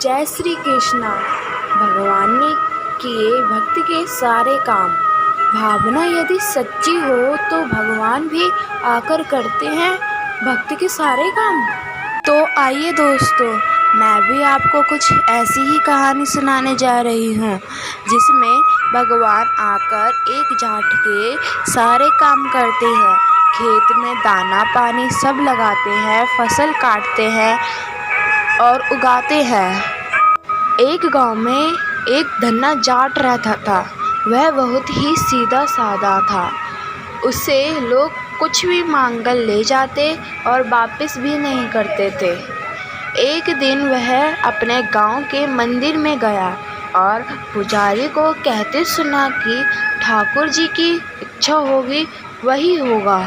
जय श्री कृष्णा। भगवान ने किए भक्त के सारे काम। भावना यदि सच्ची हो तो भगवान भी आकर करते हैं भक्त के सारे काम। तो आइए दोस्तों, मैं भी आपको कुछ ऐसी ही कहानी सुनाने जा रही हूँ जिसमें भगवान आकर एक जाट के सारे काम करते हैं। खेत में दाना पानी सब लगाते हैं, फसल काटते हैं और उगाते हैं। एक गांव में एक धन्ना जाट रहता था। वह बहुत ही सीधा साधा था। उससे लोग कुछ भी मांगकर ले जाते और वापस भी नहीं करते थे। एक दिन वह अपने गांव के मंदिर में गया और पुजारी को कहते सुना कि ठाकुर जी की इच्छा होगी वही होगा।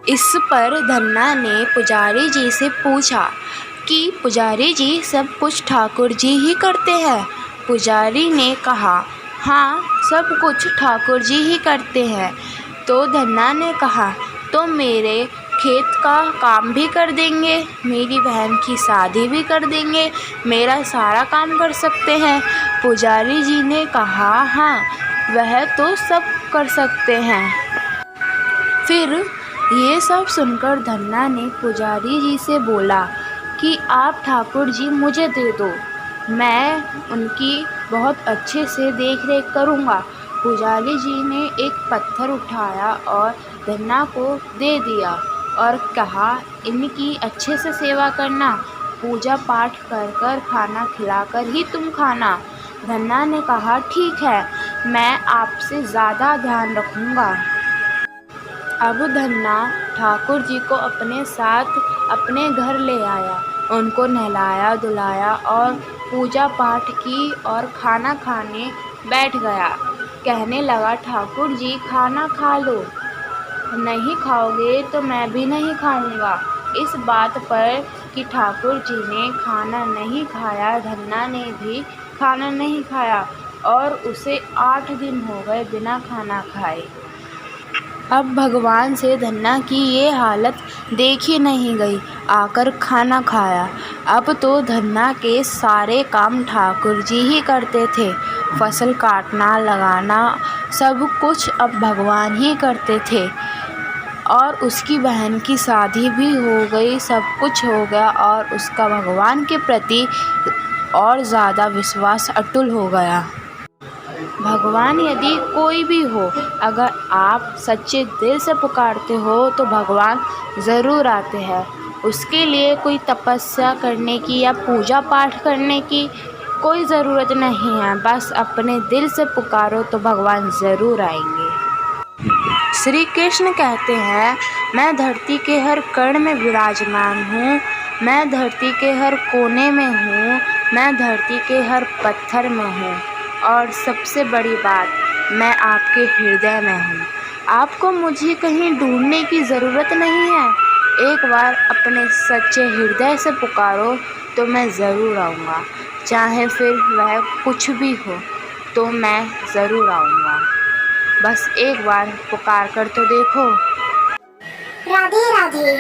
इस पर धन्ना ने पुजारी जी से पूछा कि पुजारी जी, सब कुछ ठाकुर जी ही करते हैं? पुजारी ने कहा, हाँ, सब कुछ ठाकुर जी ही करते हैं। तो धन्ना ने कहा, तो मेरे खेत का काम भी कर देंगे, मेरी बहन की शादी भी कर देंगे, मेरा सारा काम कर सकते हैं? पुजारी जी ने कहा, हाँ, वह तो सब कर सकते हैं। फिर ये सब सुनकर धन्ना ने पुजारी जी से बोला कि आप ठाकुर जी मुझे दे दो, मैं उनकी बहुत अच्छे से देख रेख करूँगा। पुजारी जी ने एक पत्थर उठाया और धन्ना को दे दिया और कहा, इनकी अच्छे से सेवा करना, पूजा पाठ कर कर खाना खिलाकर ही तुम खाना। धन्ना ने कहा, ठीक है, मैं आपसे ज़्यादा ध्यान रखूँगा। अब धन्ना ठाकुर जी को अपने साथ अपने घर ले आया, उनको नहलाया धुलाया और पूजा पाठ की और खाना खाने बैठ गया। कहने लगा, ठाकुर जी खाना खा लो, नहीं खाओगे तो मैं भी नहीं खाऊंगा। इस बात पर कि ठाकुर जी ने खाना नहीं खाया, धन्ना ने भी खाना नहीं खाया और उसे 8 दिन हो गए बिना खाना खाए। अब भगवान से धन्ना की ये हालत देखी नहीं गई, आकर खाना खाया। अब तो धन्ना के सारे काम ठाकुर जी ही करते थे। फसल काटना लगाना सब कुछ अब भगवान ही करते थे और उसकी बहन की शादी भी हो गई, सब कुछ हो गया और उसका भगवान के प्रति और ज़्यादा विश्वास अटूट हो गया। भगवान यदि कोई भी हो, अगर आप सच्चे दिल से पुकारते हो तो भगवान ज़रूर आते हैं। उसके लिए कोई तपस्या करने की या पूजा पाठ करने की कोई ज़रूरत नहीं है। बस अपने दिल से पुकारो तो भगवान ज़रूर आएंगे। श्री कृष्ण कहते हैं, मैं धरती के हर कण में विराजमान हूँ, मैं धरती के हर कोने में हूँ, मैं धरती के हर पत्थर में हूँ और सबसे बड़ी बात, मैं आपके हृदय में हूँ। आपको मुझे कहीं ढूंढने की ज़रूरत नहीं है। एक बार अपने सच्चे हृदय से पुकारो तो मैं ज़रूर आऊँगा, चाहे फिर वह कुछ भी हो तो मैं ज़रूर आऊँगा। बस एक बार पुकार कर तो देखो। राधे राधे।